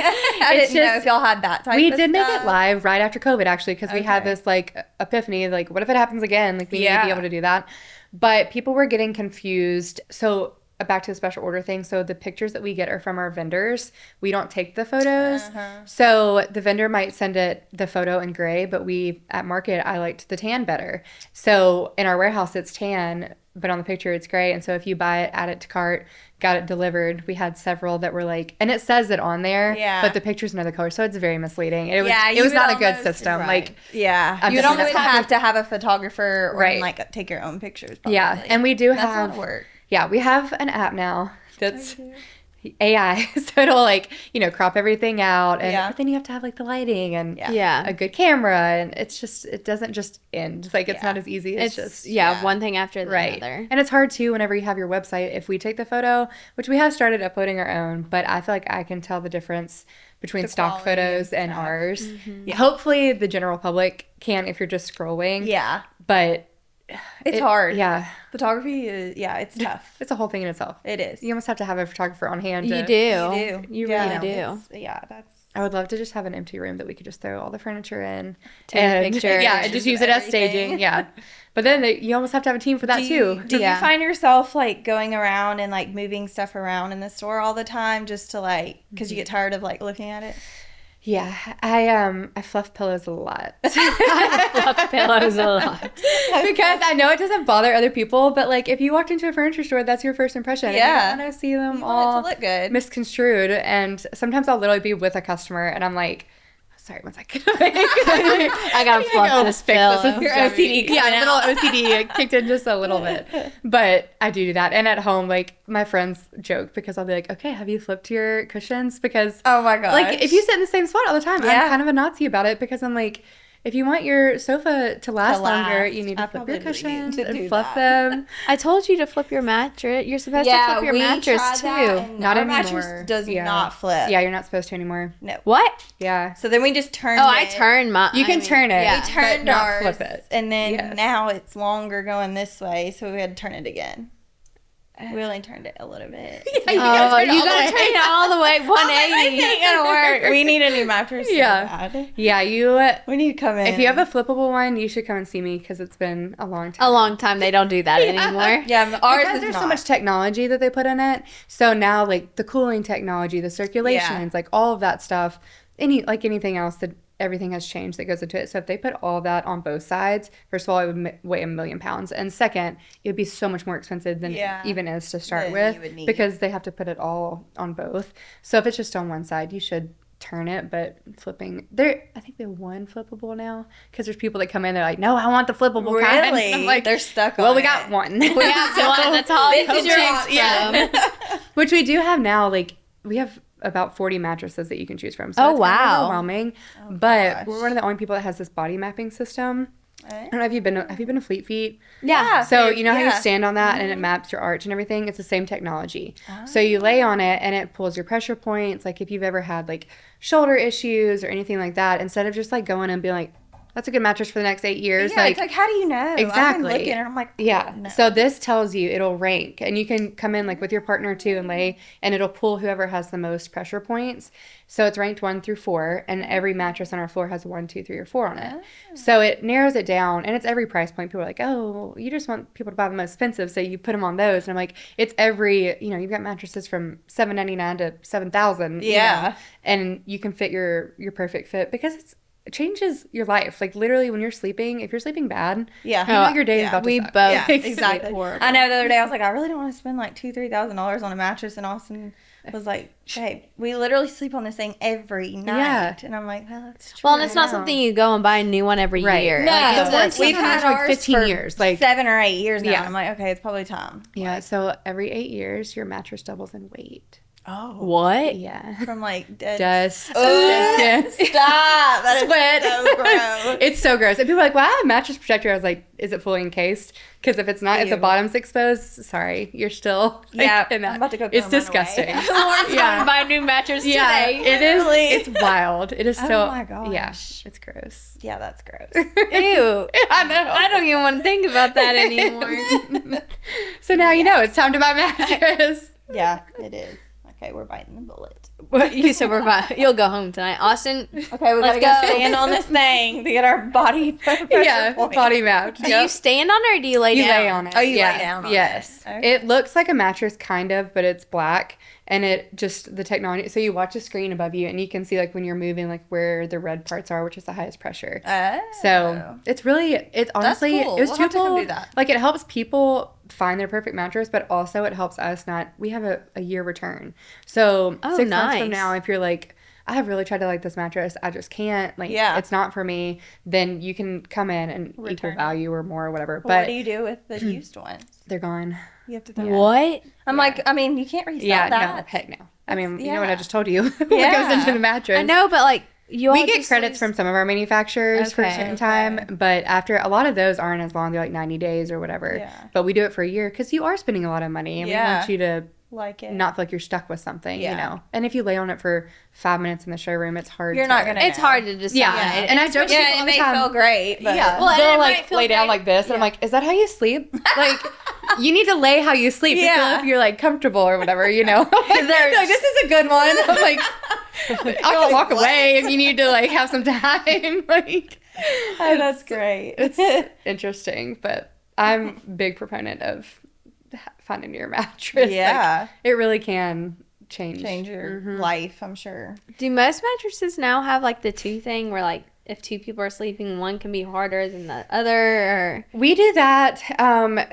I didn't know if y'all had that type of stuff. We did make it live right after COVID, actually, because we had this like epiphany, like what if it happens again? Like we need to be able to do that. But people were getting confused. So back to the special order thing. So the pictures that we get are from our vendors. We don't take the photos. So the vendor might send the photo in gray, but we at market, I liked the tan better. So in our warehouse, it's tan, but on the picture it's gray. And so if you buy it, add it to cart, got it delivered, we had several that were like, and it says it on there, but the picture's another color, so it's very misleading. It was not a good system. Like, you'd almost have to have a photographer or like take your own pictures. Probably. Yeah, and we do That's have a lot of work. Yeah, we have an app now that's AI, so it'll like, you know, crop everything out, and but then you have to have like the lighting and a good camera, and it's just, it doesn't just end. Like it's not as easy. It's just one thing after the other. And it's hard too whenever you have your website. If we take the photo, which we have started uploading our own, but I feel like I can tell the difference between stock photos and ours. Hopefully the general public can if you're just scrolling. But it's hard. Photography is, it's tough. It's a whole thing in itself. It is. You almost have to have a photographer on hand. You do. You really do. I would love to just have an empty room that we could just throw all the furniture in. Take a picture. And just use it as staging. But then you almost have to have a team for that too. Do you find yourself like going around and like moving stuff around in the store all the time just to like, because you get tired of like looking at it? Yeah, I fluff pillows a lot. Because I know it doesn't bother other people, but like if you walked into a furniture store, that's your first impression. Yeah, and you want to see them you all want it to look good, misconstrued. And sometimes I'll literally be with a customer, and I'm like, sorry, one second. I gotta fluff this pillow. This is your OCD. A little OCD kicked in just a little bit. But I do that. And at home, like, my friends joke because I'll be like, okay, have you flipped your cushions? Because, oh my gosh, like, if you sit in the same spot all the time, I'm kind of a Nazi about it because I'm like, if you want your sofa to last longer, you need to flip your cushions and fluff them. I told you to flip your mattress. You're supposed to flip your mattress too. Not anymore. Mattress does not flip. Yeah, you're not supposed to anymore. No. What? Yeah. So then we just turned it. I turned mine. You can turn it. We turned ours. Flip it. And then now it's longer going this way, so we had to turn it again. We only turned it a little bit. You gotta turn it all the way 180. It ain't gonna work. We need a new mattress. We need to come in. If you have a flippable one, you should come and see me because it's been a long time. A long time. They don't do that anymore. Ours because there's so much technology that they put in it. So now, like the cooling technology, the circulations, like all of that stuff, anything else that. Everything has changed that goes into it. So if they put all of that on both sides, first of all, it would weigh 1 million pounds. And second, it would be so much more expensive than it even is to start with because they have to put it all on both. So if it's just on one side, you should turn it. But flipping, I think they have one flippable now because there's people that come in, they're like, no, I want the flippable kind. Really? I'm like, they're stuck on Well, we got one. We got one. That's all you can choose from. Which we do have now. Like, we have about 40 mattresses that you can choose from. So it's kind of overwhelming. But we're one of the only people that has this body mapping system. I don't know if have you been to Fleet Feet? Yeah. So you know how you stand on that and it maps your arch and everything? It's the same technology. So you lay on it and it pulls your pressure points. Like if you've ever had like shoulder issues or anything like that, instead of just like going and being like, that's a good mattress for the next 8 years. Yeah, it's like, how do you know? Exactly. I've been looking and I'm like, no. So this tells you, it'll rank. And you can come in like with your partner too and lay, and it'll pull whoever has the most pressure points. So it's ranked 1 through 4, and every mattress on our floor has 1, 2, 3, or 4 on it. So it narrows it down, and it's every price point. People are like, oh, you just want people to buy the most expensive, so you put them on those. And I'm like, it's every, you've got mattresses from $799 to $7,000. Yeah. And you can fit your perfect fit because it changes your life. Like literally when you're sleeping, if you're sleeping bad, your day is about to suck. Exactly. I know the other day I was like, I really don't want to spend like $2,000-$3,000 on a mattress, and Austin was like, "Babe, we literally sleep on this thing every night." Yeah. And I'm like, "Oh, that's true." Well, and it's not something you go and buy a new one every year. No, Like, we've had ours 15 for years, like 7 or 8 years now. Yeah. I'm like, okay, it's probably time. Yeah, so every 8 years, your mattress doubles in weight. Oh, what? Yeah. from like dead. Dust. Ugh, stop! That is Sweat. so gross. It's so gross. And people are like, well, I have a mattress protector. I was like, is it fully encased? Because if it's not, if the bottom's exposed, sorry, you're still Yeah, in that. I'm about to go throw It's mine disgusting. away. Lauren's going to buy a new mattress Yeah, today. it is. Literally. It's wild. It is so. Oh my gosh. Yeah, it's gross. Yeah, that's gross. Ew. I know. I don't even want to think about that anymore. So now you know it's time to buy a mattress. Yeah, it is. Okay, we're biting the bullet. You said we're fine. You'll go home tonight. Austin, Okay, we Let's gotta go go. stand on this thing to get our body pressure Yeah, point. body mapped. do you stand on it or do you lay You down? lay on it. Oh, you lay Yeah. down on Yes. it. Okay. It looks like a mattress, kind of, but it's black. And it just, the technology, so you watch a screen above you and you can see like when you're moving, like where the red parts are, which is the highest pressure. Oh. So it's really, it's honestly, cool. it was We'll have to come twofold. do that. Like it helps people find their perfect mattress, but also it helps us we have a year return. So 6 months from nice. now, if you're like, I have really tried to like this mattress, I just can't, like, Yeah. it's not for me, then you can come in and equal Return it. value or more or whatever. Well, what But do you do with the used ones? they're gone. You have to throw What? I'm like, I mean, you can't resell Yeah, that. no, heck no. I mean, you know what I yeah. just told you? What Yeah. goes into the mattress? I know, but like, you all We get just credits lose- from some of our manufacturers for a Okay. certain time, but after a lot of those aren't as long. They're like 90 days or whatever. Yeah. But we do it for a year because you are spending a lot of money and we Yeah. want you to Like it. not feel like you're stuck with something, Yeah. you know? And if you lay on it for 5 minutes in the showroom, it's hard. You're not gonna It's know. hard to decide. Yeah. And I joke with people Yeah, all it the may time. feel great, but Yeah. Well, and they'll it like might feel lay down great. like this. And I'm like, is that how you sleep? Like, you need to lay how you sleep to feel Yeah. if you're like comfortable or whatever, you know? They're like, this is a good one. I'm like, I can like, walk what? away if you need to like have some time. Like, oh, that's great. it's interesting, but I'm a big proponent of finding your mattress. Yeah. Like, it really can change Your Mhm. life, I'm sure. Do most mattresses now have like the two thing where like if two people are sleeping, one can be harder than the other? Or We do that.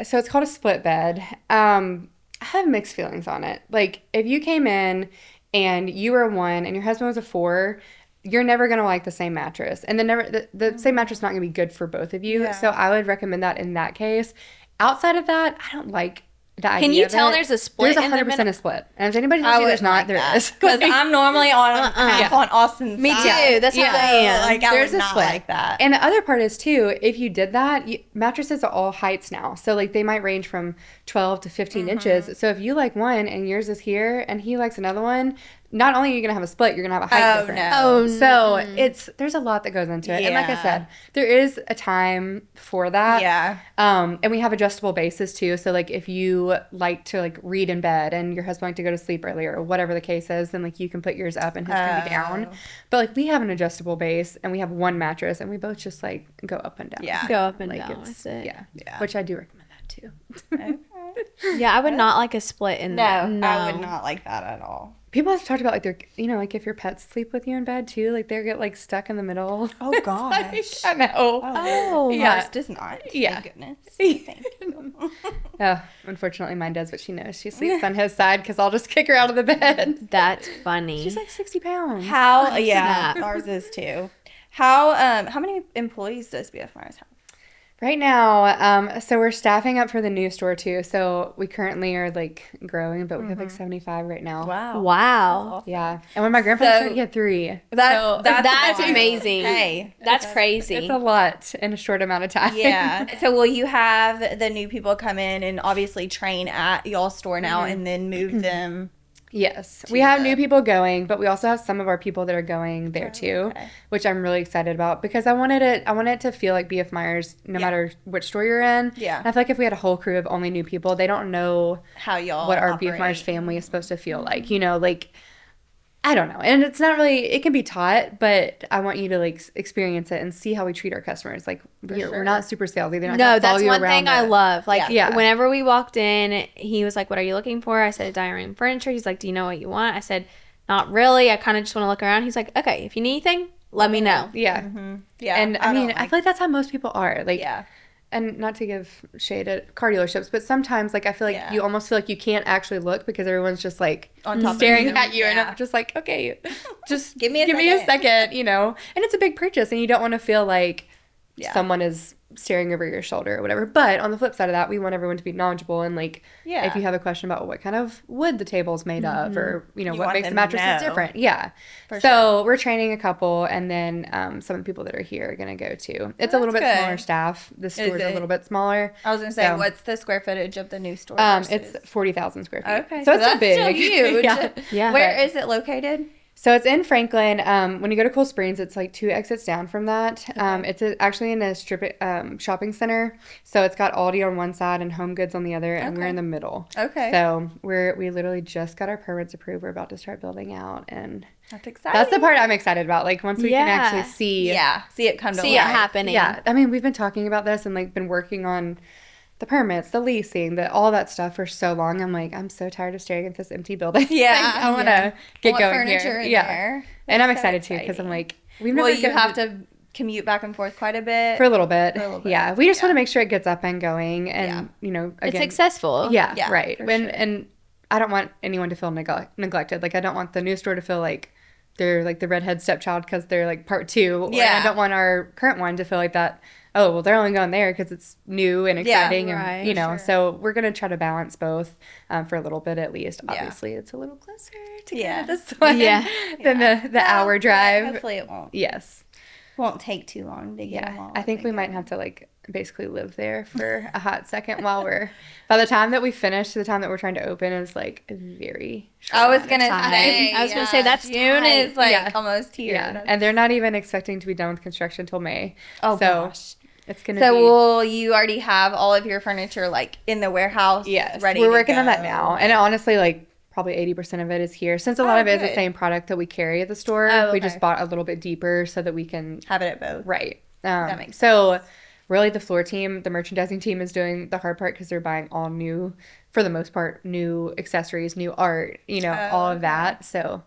So it's called a split bed. I have mixed feelings on it. Like if you came in and you were a 1 and your husband was a 4, you're never going to like the same mattress. And the same mattress is not going to be good for both of you. Yeah. So I would recommend that in that case. Outside of that, I don't like the idea can you of tell it. there's a split There's in their 100% middle? a split. And if anybody tells you there's not, there is. Because I'm normally on half Yeah. on Austin's Me side. too. That's Yeah. how I am. Like, I There's would a not split. like that. And the other part is too, if you did that, mattresses are all heights now. So like they might range from 12 to 15 inches. So if you like one and yours is here and he likes another one, not only are you going to have a split, you're going to have a height Oh, difference. no. Oh, So there's a lot that goes into it. And like I Yeah. said, there is a time for that. Yeah. And we have adjustable bases too. So like if you like to like read in bed and your husband like to go to sleep earlier or whatever the case is, then like you can put yours up and his can be down. Oh. But like we have an adjustable base and we have one mattress and we both just like go up and down. Yeah. Go up and Like down it's with it. yeah. Yeah. Which I do recommend that too. Okay. Yeah, I would not like a split in that. No, I would not like that at all. People have talked about like their, you know, like if your pets sleep with you in bed too, like they get like stuck in the middle. Oh, gosh. I know. Oh, Yeah. Ours does not. Yeah. Thank goodness. Thank you. Oh, unfortunately mine does, but she knows she sleeps on his side because I'll just kick her out of the bed. That's funny. She's like 60 pounds. How? Yeah, Snap. ours is too. How many employees does BF Meyers have? Right now, so we're staffing up for the new store too. So we currently are like growing, but we have like 75 right now. Wow. Wow. Yeah. And when my grandfather So- started, he had 3. That's wild. amazing. Hey. That's crazy. It's a lot in a short amount of time. Yeah. So will you have the new people come in and obviously train at y'all's store now and then move them? Yes. We have the- new people going, but we also have some of our people that are going there too, okay. which I'm really excited about because I wanted it to feel like BF Meyers no matter which store you're in. Yeah. And I feel like if we had a whole crew of only new people, they don't know How y'all what our operate. BF Meyers family is supposed to feel like, you know, like I don't know. And it's not really, it can be taught, but I want you to like experience it and see how we treat our customers. Like we're not super salesy. They're not No, gonna follow that's you one around thing I the- love. Like, Yeah. whenever we walked in, he was like, "What are you looking for?" I said, "Dining room furniture." He's like, "Do you know what you want?" I said, "Not really. I kind of just want to look around." He's like, "Okay, if you need anything, let me know." Yeah. Yeah. And I mean, I feel like that's how most people are. Like, yeah. and not to give shade at car dealerships, but sometimes, like, I feel like you almost feel like you can't actually look because everyone's just, like, on top staring of you. at you. And I'm just like, okay, just give me a second, you know? And it's a big purchase, and you don't want to feel like someone is staring over your shoulder or whatever. But on the flip side of that, we want everyone to be knowledgeable, and, like, if you have a question about what kind of wood the table's made of, or, you know, what makes the mattresses different. Yeah. So we're training a couple, and then some of the people that are here are going to go too. It's a little bit smaller staff. The store's a little bit smaller. I was going to say, what's the square footage of the new store? It's 40,000 square feet. Okay. So it's that's big. Still huge. Yeah. Where is it located? So it's in Franklin. When you go to Cool Springs, it's like 2 exits down from that. Okay. It's actually in a strip shopping center. So it's got Aldi on one side and Home Goods on the other, and we're in the middle. Okay. So we literally just got our permits approved. We're about to start building out, and that's exciting. That's the part I'm excited about. Like, once we can actually see it come to life. See it happening. Yeah. I mean, we've been talking about this and, like, been working on the permits, the leasing, all that stuff for so long. I'm like, I'm so tired of staring at this empty building. Yeah. Like, I want to get going furniture here. In there. And I'm excited too, because I'm like, we've never you have to commute back and forth quite a bit. For a little bit. Yeah. We just want to make sure it gets up and going, and, you know, again, it's successful. Yeah. Right. And I don't want anyone to feel neglected. Like, I don't want the new store to feel like they're like the redhead stepchild because they're like part 2. Yeah. And I don't want our current one to feel like that. Oh, well, they're only going there because it's new and exciting, and, you know, so we're going to try to balance both for a little bit at least. Obviously, it's a little closer to get to this one than the hour drive. Hopefully it won't. Yes. Won't take too long to get them all. I think we might have to, like, basically live there for a hot second while by the time that we finish to the time that we're trying to open is, like, very short. I was going to say that's June is, like, almost here. Yeah. And they're not even expecting to be done with construction until May. Oh, gosh. It's gonna be. So will you already have all of your furniture, like, in the warehouse? Yes, ready. We're working on that now, and honestly, like, probably 80% of it is here. Since a lot of it is the same product that we carry at the store, we just bought a little bit deeper so that we can have it at both. Right. That makes sense. So really, the floor team, the merchandising team, is doing the hard part because they're buying all new, for the most part, new accessories, new art, you know, all of that. So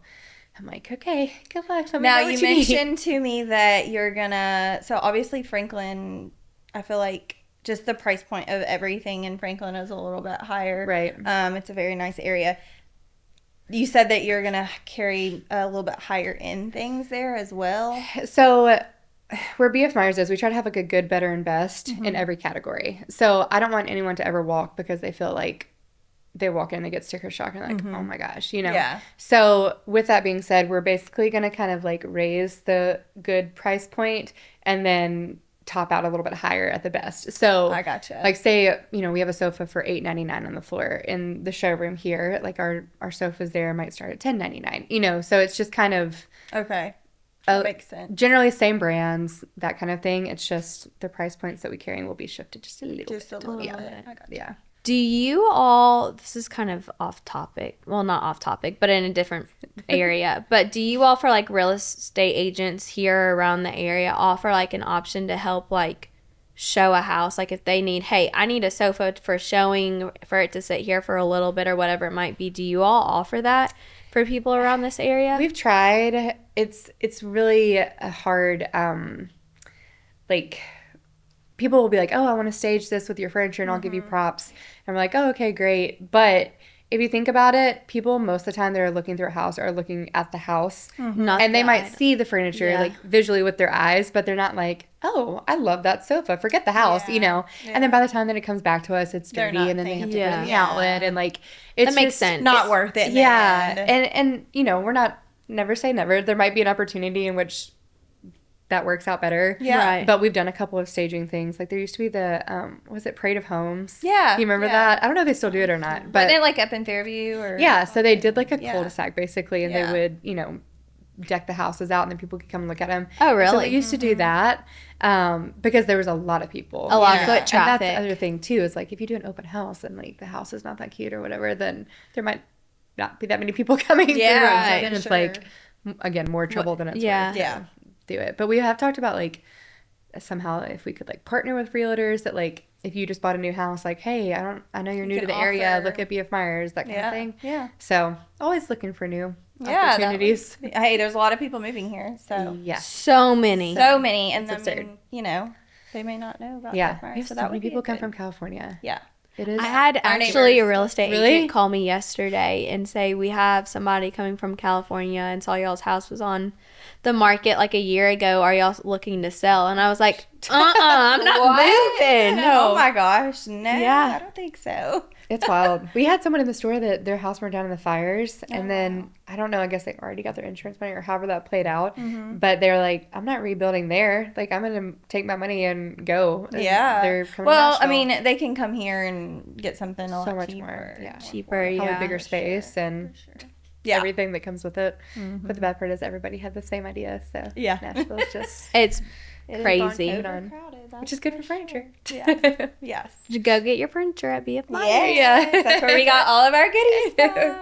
I'm like, okay, good luck. Now, you mentioned to me that you're gonna, so obviously Franklin, I feel like just the price point of everything in Franklin is a little bit higher. Right. It's a very nice area. You said that you're gonna carry a little bit higher end things there as well. So where BF Meyers is, we try to have like a good, better, and best in every category. So I don't want anyone to ever walk because they feel like they walk in, they get sticker shock, and like, oh my gosh, you know? Yeah. So with that being said, we're basically going to kind of like raise the good price point and then top out a little bit higher at the best. So I gotcha. Like, say, you know, we have a sofa for $8.99 on the floor. In the showroom here, like our sofas there might start at $10.99, you know? So it's just kind of... Okay. That makes sense. Generally same brands, that kind of thing. It's just the price points that we carry will be shifted just a little bit. Just a little bit. I gotcha. Yeah. Do you all, this is kind of off topic, well, not off topic, but in a different area, but do you all, for like real estate agents here around the area, offer like an option to help like show a house? Like if they need, hey, I need a sofa for showing, for it to sit here for a little bit or whatever it might be. Do you all offer that for people around this area? We've tried. It's really a hard, like... People will be like, oh, I want to stage this with your furniture and I'll give you props. And we're like, oh, okay, great. But if you think about it, people most of the time that are looking through a house are looking at the house. And they might see the furniture like visually with their eyes, but they're not like, oh, I love that sofa. Forget the house, you know. And then by the time that it comes back to us, it's dirty and then they have to put it in the outlet. And like, it's that makes sense. Not worth it. Yeah. And, you know, we're not, never say never. There might be an opportunity in which that works out better. Yeah. Right. But we've done a couple of staging things. Like there used to be the, was it Parade of Homes? Yeah. You remember that? I don't know if they still do it or not. But wasn't it like up in Fairview or? Yeah. So they did like a cul-de-sac basically, and they would, you know, deck the houses out and then people could come and look at them. Oh, really? So they used to do that because there was a lot of people. A lot of foot traffic. And that's the other thing too, is like if you do an open house and like the house is not that cute or whatever, then there might not be that many people coming through. Right, so then it's like, again, more trouble than it's worth. Yeah. Do it. But we have talked about like somehow if we could like partner with realtors that like if you just bought a new house, like, hey, I know you're new to the area, look at BF Meyers, that kind of thing. Yeah. So always looking for new opportunities. Hey, there's a lot of people moving here, so yeah. So many. And it's absurd. you know, they may not know about Yeah. BF Meyers. We have so many people come from California. Yeah. It is. I had actually a real estate agent call me yesterday and say, we have somebody coming from California and saw y'all's house was on the market like a year ago. Are y'all looking to sell? And I was like, I'm not moving. No. Oh my gosh. No, Yeah. I don't think so. It's wild. We had someone in the store that their house burned down in the fires. And then, I don't know, I guess they already got their insurance money or however that played out. But they're like, I'm not rebuilding there. Like, I'm going to take my money and go. And they're coming well, to I mean, they can come here and get something a lot cheaper. Cheaper, Probably bigger space and everything that comes with it. But the bad part is everybody had the same idea. So Nashville's just... It's crazy. Which is good for furniture. Yeah. Yes. Go get your furniture at BF Meyers. Yes. That's where we got all of our goodies from.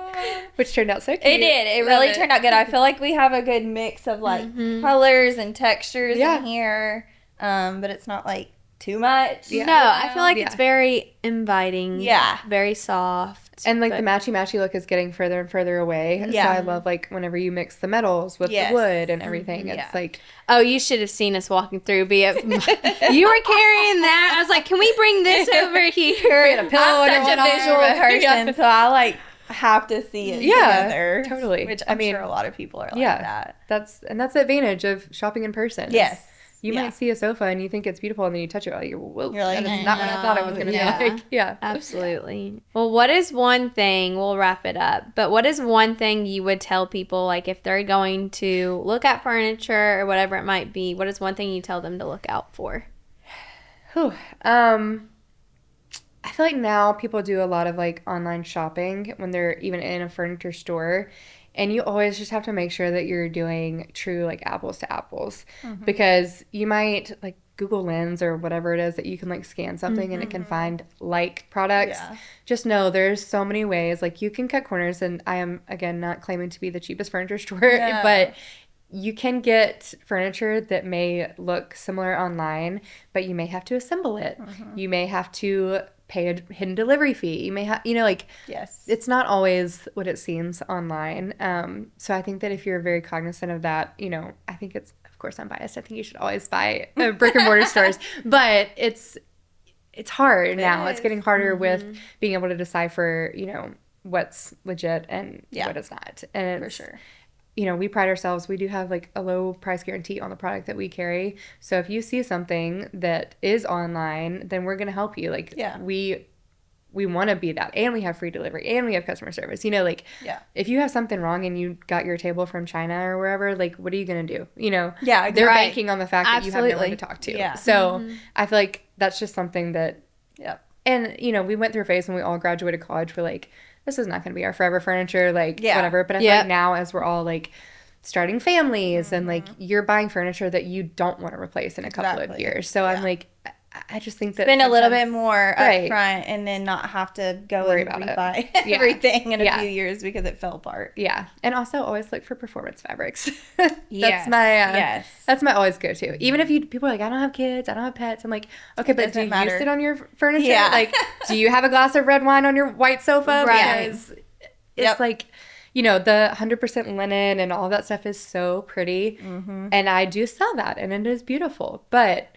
Which turned out so cute. It did. It really turned out good. I feel like we have a good mix of like colors and textures in here. But it's not like too much. No, I feel like it's very inviting. Yeah. Very soft. And like the matchy look is getting further and further away. Yeah. So I love like whenever you mix the metals with the wood and everything. It's like, oh, you should have seen us walking through BF. You were carrying that. I was like, can we bring this over here? We had a pillow I'm such a visual person, so I like have to see it together. Totally. Which I'm sure a lot of people are like that. That's the advantage of shopping in person. Yes. You might see a sofa and you think it's beautiful, and then you touch it, you're like, that's not what I thought it was going to be like. Yeah. Absolutely. Well, what is one thing, we'll wrap it up, but what is one thing you would tell people, like if they're going to look at furniture or whatever it might be, what is one thing you tell them to look out for? I feel like now people do a lot of like online shopping when they're even in a furniture store. And you always just have to make sure that you're doing true, like, apples to apples. Because you might, like, Google Lens or whatever it is that you can, like, scan something and it can find like products. Yeah. Just know there's so many ways. Like, you can cut corners. And I am, again, not claiming to be the cheapest furniture store. But you can get furniture that may look similar online, but you may have to assemble it. You may have to pay a hidden delivery fee. You may have, it's not always what it seems online. So I think that if you're very cognizant of that, I think it's, of course I'm biased, I think you should always buy brick and mortar stores, but it's hard now. It's getting harder with being able to decipher, what's legit and what is not. And it's, for sure. We pride ourselves. We do have like a low price guarantee on the product that we carry. So if you see something that is online, then we're going to help you. Like, we want to be that. And we have free delivery and we have customer service. If you have something wrong and you got your table from China or wherever, like, what are you going to do? They're banking on the fact that you have no one to talk to. Yeah. So I feel like that's just something that, and, we went through a phase when we all graduated college. We're like, this is not going to be our forever furniture, like, whatever. But I feel like now as we're all, like, starting families and, like, you're buying furniture that you don't want to replace in a couple of years. So I'm like, I just think that spend a little bit more up front and then not have to go worry and rebuy everything in a few years because it fell apart. Yeah. And also always look for performance fabrics. That's my always go-to. Even if people are like, I don't have kids, I don't have pets. I'm like, okay, but do you sit on your furniture? Yeah. Like, do you have a glass of red wine on your white sofa? Right. Because it's like, the 100% linen and all that stuff is so pretty. And I do sell that and it is beautiful. But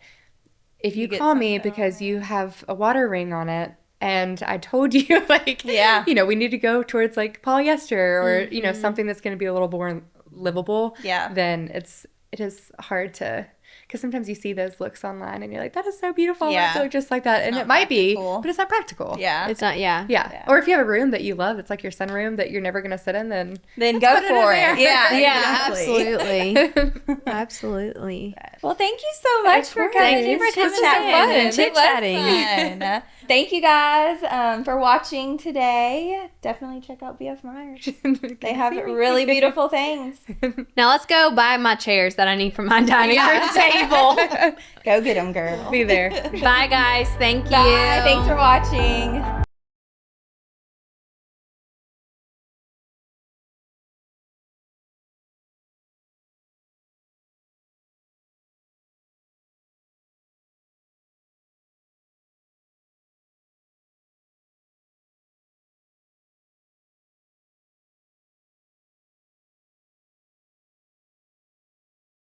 if you call me because you have a water ring on it and I told you, like, we need to go towards, like, polyester or, something that's going to be a little more livable, then it is hard to, because sometimes you see those looks online and you're like, that is so beautiful. It's so just like that. And it might be, but it's not practical. Yeah. It's not, yeah. Or if you have a room that you love, it's like your sunroom that you're never going to sit in, then go for it. Yeah, absolutely. Absolutely. Well, thank you so much for coming. Thank you for coming and chit-chatting. Thank you guys for watching today. Definitely check out BF Meyers. They have really beautiful things. Now let's go buy my chairs that I need for my dining room table. Go get them, girl. Be there. Bye, guys. Thank you. Bye. Thanks for watching.